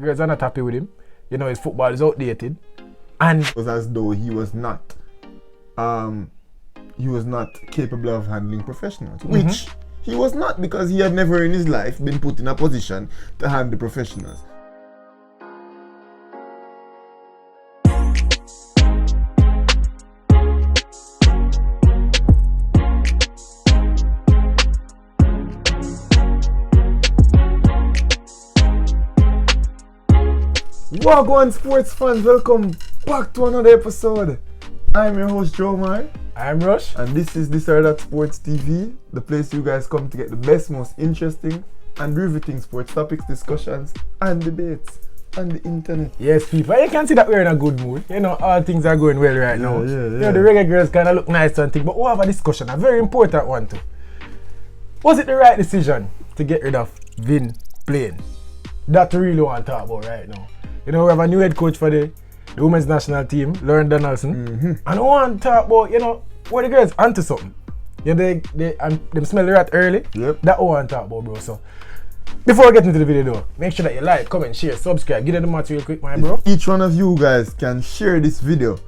girls are not happy with him. You know, his football is outdated. And it was as though he was not capable of handling professionals, which he was not, because he had never in his life been put in a position to handle professionals. Wagwan sports fans, welcome back to another episode. I'm your host Joe Mar. I'm Rush. And this is This or That Sports TV, the place you guys come to get the best, most interesting and riveting sports topics, discussions and debates on the internet. Yes, people, you can see that we're in a good mood. You know, all things are going well right now. Yeah. You know, the reggae girls kind of look nice and thing, but we'll have a discussion, a very important one too. Was it the right decision to get rid of Blaine? That we really want to talk about right now. You know, we have a new head coach for the women's national team, Lauren Donaldson. And I want to talk about, you know, what the girls onto something. You know, they smell the rat early. Yep. That I want to talk about, bro. So, before we get into the video though, make sure that you like, comment, share, subscribe. Give them the match real quick, my bro. Each one of you guys can share this video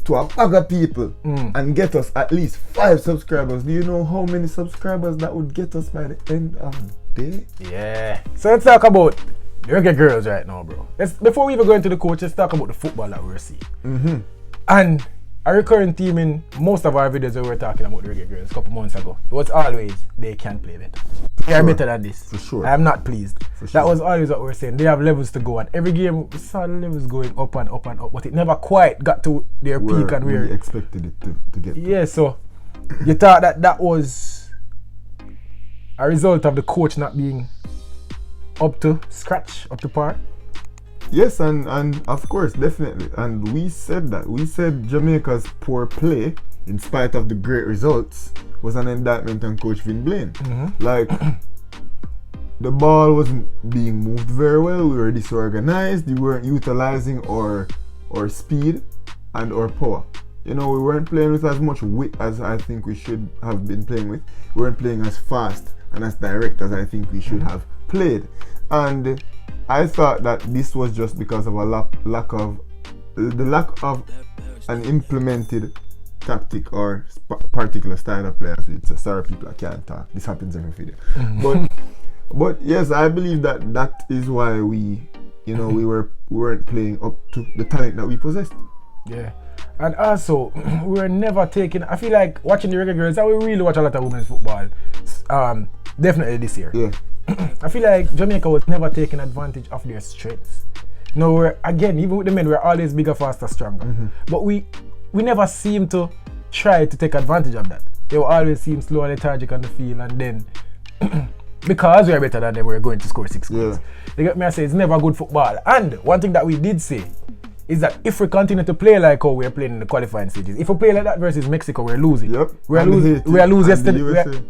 to a bag of people and get us at least 5 subscribers. Do you know how many subscribers that would get us by the end of the day? Yeah. So let's talk about the reggae girls right now, bro. Before we even go into the coach, let's talk about the football that we're seeing. And a recurring theme in most of our videos where we're talking about the reggae girls a couple months ago, it was always they can play better. They are better than this. For sure. I am not pleased. For sure. That was always what we were saying. They have levels to go, and every game we saw the levels going up and up and up, but it never quite got to their peak and where we expected it to get to. Yeah, so you thought that was a result of the coach not being up to scratch, up to par? Yes, and of course, definitely. And we said that. We said Jamaica's poor play, in spite of the great results, was an indictment on Coach Blaine. Like, the ball wasn't being moved very well. We were disorganized. We weren't utilizing our speed and our power. You know, we weren't playing with as much wit as I think we should have been playing with. We weren't playing as fast and as direct as I think we should have played. And I thought that this was just because of a lack of an implemented tactic or particular style of play. So sorry people, I can't talk. This happens every video. But yes, I believe that is why we weren't playing up to the talent that we possessed. Yeah. And also, we were never taking, I feel like watching the reggae girls, and we really watch a lot of women's football, definitely this year. Yeah. I feel like Jamaica was never taking advantage of their strengths. No, even with the men, we're always bigger, faster, stronger. But we never seem to try to take advantage of that. They will always seem slow and lethargic on the field, and then because we are better than them, we're going to score 6 goals. They get me, I say it's never good football. And one thing that we did say is that if we continue to play like how we're playing in the qualifying stages, if we play like that versus Mexico, we're losing. Yep. We are lose yesterday.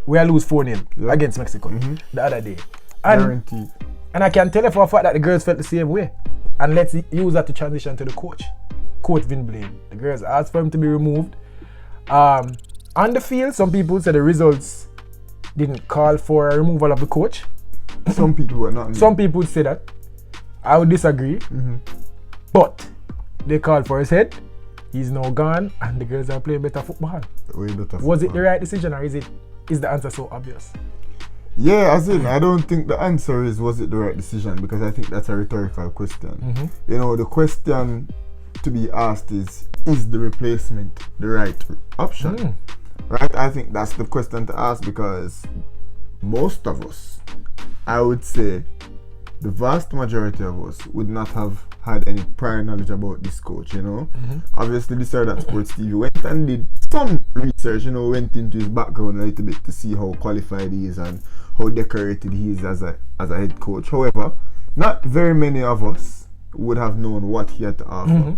We are lose 4-0 against Mexico the other day. Guaranteed. And I can tell you for a fact that the girls felt the same way. And let's use that to transition to the coach, Coach Blaine. The girls asked for him to be removed. On the field, some people said the results didn't call for a removal of the coach. Some people were not. Some people say that. I would disagree. But they called for his head. He's now gone, and the girls are playing better football. Was it the right decision, or is the answer so obvious? Yeah, as in, I don't think the answer is was it the right decision, because I think that's a rhetorical question. You know, the question to be asked is the replacement the right option? Right? I think that's the question to ask, because most of us, I would say, the vast majority of us would not have had any prior knowledge about this coach, you know. Obviously, This or That Sports TV went and did some research, you know, went into his background a little bit to see how qualified he is and how decorated he is as a head coach. However, not very many of us would have known what he had to offer,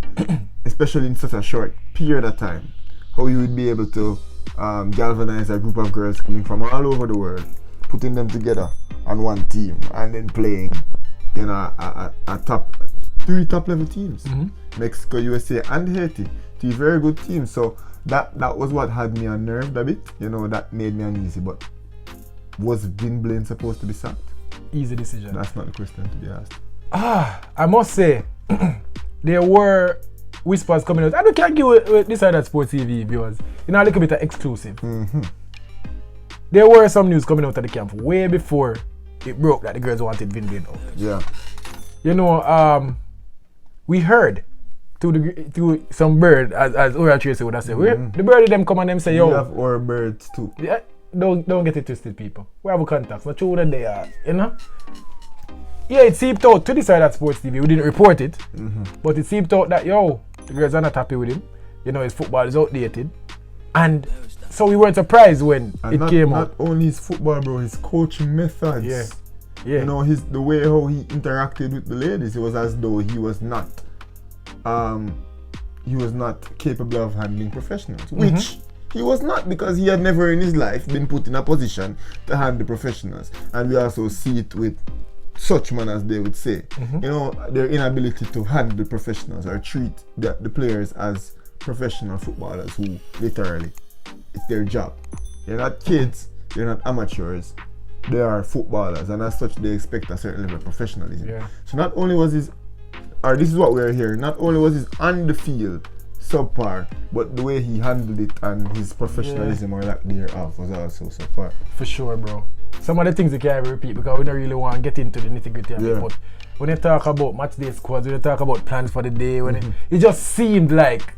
especially in such a short period of time. How he would be able to galvanize a group of girls coming from all over the world, putting them together on one team, and then playing in a three top level teams, Mexico, USA, and Haiti, 3 very good teams. So that was what had me unnerved a bit. You know, that made me uneasy. But was Blaine supposed to be sacked? Easy decision. That's not the question to be asked. I must say, there were whispers coming out. And we can't give with this side of Sports TV viewers. You know, a little bit of exclusive. There were some news coming out of the camp way before it broke that the girls wanted Vin Blaine out. Yeah. You know, we heard through some bird, as Oral Tracy would have said, the bird of them come and them say, yo. We have our birds too. Yeah, don't get it twisted, people. We have contacts, not sure that they are, you know. Yeah, it seeped out to the side at Sports TV. We didn't report it, but it seeped out that, yo, the girls are not happy with him. You know, his football is outdated. And so we weren't surprised when it came out. Not only his football, bro, his coaching methods. Yeah. You know, the way how he interacted with the ladies, it was as though he was not capable of handling professionals, which he was not, because he had never in his life been put in a position to handle professionals. And we also see it with such men, as they would say, you know, their inability to handle the professionals or treat the players as professional footballers who literally, it's their job. They're not kids, they're not amateurs, they are footballers, and as such they expect a certain level of professionalism. Yeah. So not only was his, or this is what we're hearing, not only was his on the field subpar, but the way he handled it and his professionalism or lack thereof was also subpar. For sure, bro. Some of the things you can't repeat because we don't really want to get into the nitty-gritty of it, but when you talk about match day squads, when you talk about plans for the day, when it just seemed like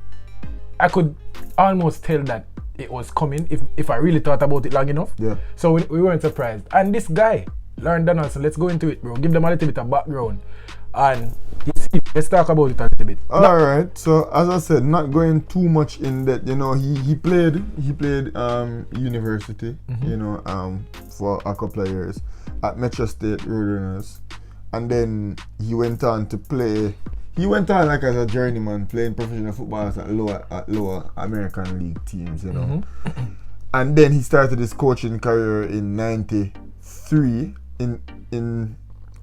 I could almost tell that it was coming if I really thought about it long enough. Yeah. So we weren't surprised. And this guy, Lauren Donaldson, let's go into it, bro. Give them a little bit of background. And you see, let's talk about it a little bit. Alright, so as I said, not going too much in that, you know, he played university, you know, for a couple of years at Metro State Roadrunners, and then he went on to play. He went on like as a journeyman, playing professional football at lower American league teams, you know. And then he started his coaching career in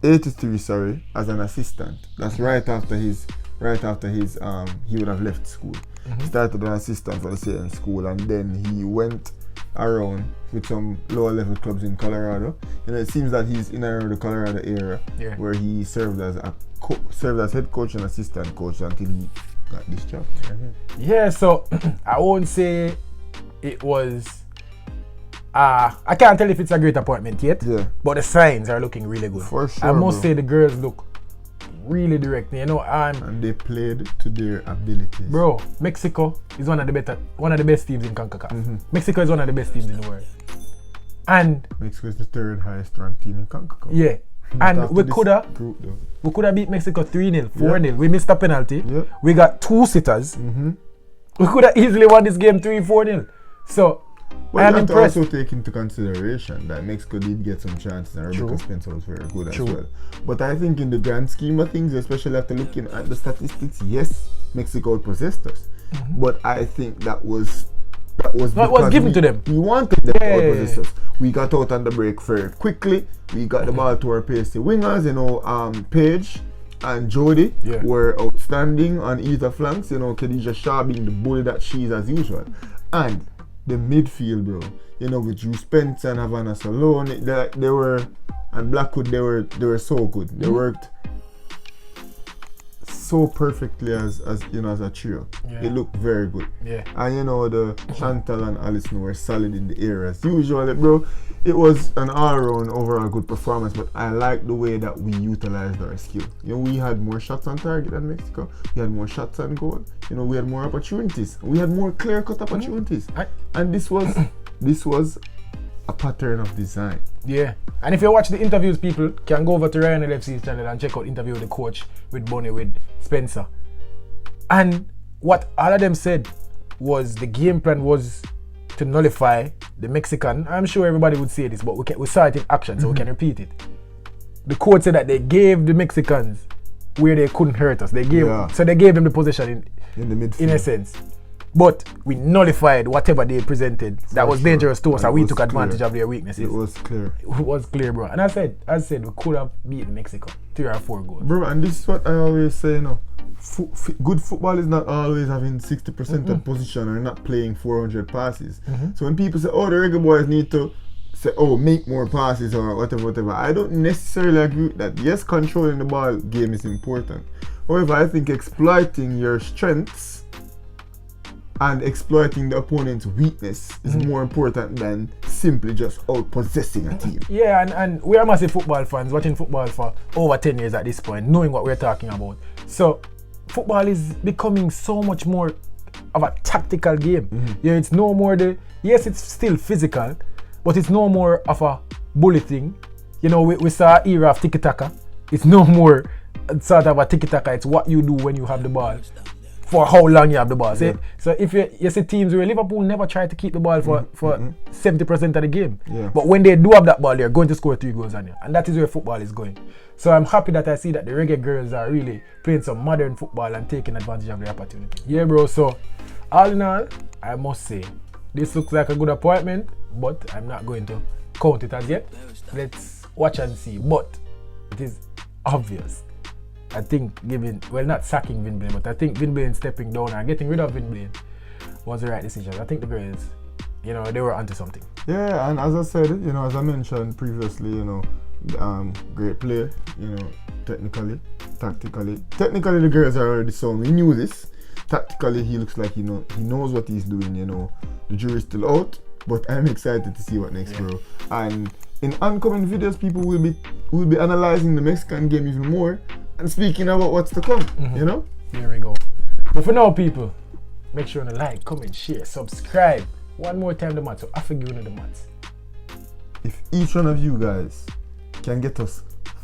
83, sorry, as an assistant. That's right after his he would have left school. He started an assistant for the same school, and then he went around with some lower level clubs in Colorado. You know, it seems that he's in around the Colorado area where he served as head coach and assistant coach until he got this job. Yeah, so I won't say it was I can't tell if it's a great appointment yet, but the signs are looking really good. For sure, I must say the girls look really direct, you know, and they played to their abilities. Bro, Mexico is one of the best teams in CONCACAF. Mexico is one of the best teams in the world. And Mexico is the third highest ranked team in CONCACAF. Yeah. And we could have beat Mexico 3-0, 4-0. We missed a penalty. We got 2 sitters. We could have easily won this game 3-4-0. So but I'm impressed. Also take into consideration that Mexico did get some chances and Rebecca Spencer was very good as well. But I think in the grand scheme of things, especially after looking at the statistics, yes, Mexico possessed us. But I think that was given to them. We wanted them to outpossess us. We got out on the break very quickly. We got the ball to our pasty wingers, you know, Paige and Jody were outstanding on either flanks, you know, Khadija Shah being the bully that she is as usual. And the midfield, bro, you know, with Drew Spencer and Havana Salone, they were, and Blackwood, they were so good. They worked so perfectly as you know, as a trio. It looked very good. And you know, the Chantal and Alison were solid in the air as usual, bro. It was an all-round overall good performance, but I like the way that we utilized our skill. You know, we had more shots on target than Mexico. We had more shots on goal. You know, we had more opportunities. We had more clear-cut opportunities. And this was a pattern of design. Yeah. And if you watch the interviews, people can go over to Ryan LFC's channel and check out interview with the coach, with Bonnie, with Spencer. And what all of them said was the game plan was to nullify the Mexican. I'm sure everybody would say this, but we saw it in action, so we can repeat it. The coach said that they gave the Mexicans where they couldn't hurt us. They gave them the possession in the midfield, in a sense. But we nullified whatever they presented that was dangerous to us, and we took advantage of their weaknesses. It was clear. It was clear, bro. And I said we could have beaten Mexico 3 or 4 goals. Bro, and this is what I always say, you know. Good football is not always having 60% of position or not playing 400 passes. So when people say, oh, the Reggae boys need to say, oh, make more passes or whatever. I don't necessarily agree with that. Yes, controlling the ball game is important. However, I think exploiting your strengths and exploiting the opponent's weakness is more important than simply just out-possessing a team. Yeah, and we are massive football fans, watching football for over 10 years at this point, knowing what we're talking about. So, football is becoming so much more of a tactical game. Yeah, it's no more yes, it's still physical, but it's no more of a bully thing. You know, we saw an era of tiki-taka. It's no more sort of a tiki-taka. It's what you do when you have the ball, for how long you have the ball. Yeah. So if you see teams where Liverpool never try to keep the ball for 70% of the game. Yeah. But when they do have that ball, they're going to score 3 goals on you. And that is where football is going. So I'm happy that I see that the Reggae girls are really playing some modern football and taking advantage of the opportunity. Yeah, bro. So all in all, I must say, this looks like a good appointment, but I'm not going to count it as yet. Let's watch and see. But it is obvious. I think not sacking Vin Blaine, but I think Vin Blaine stepping down and getting rid of Vin Blaine was the right decision. I think the girls, they were onto something. Yeah, and as I said, as I mentioned previously, great player, technically, tactically. Technically, the girls are already sound. We knew this. Tactically, he looks like he knows what he's doing. The jury's still out, but I'm excited to see what next, bro. And in oncoming videos, people will be analyzing the Mexican game even more and speaking about what's to come. Here we go. But for now, people, make sure to like, comment, share, subscribe. One more time, the match. So I forgive you the match. If each one of you guys can get us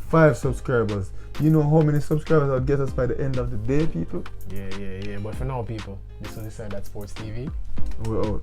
5 subscribers, you know how many subscribers I'll get us by the end of the day, people? Yeah. But for now, people, this was Inside That Sports TV. We're out.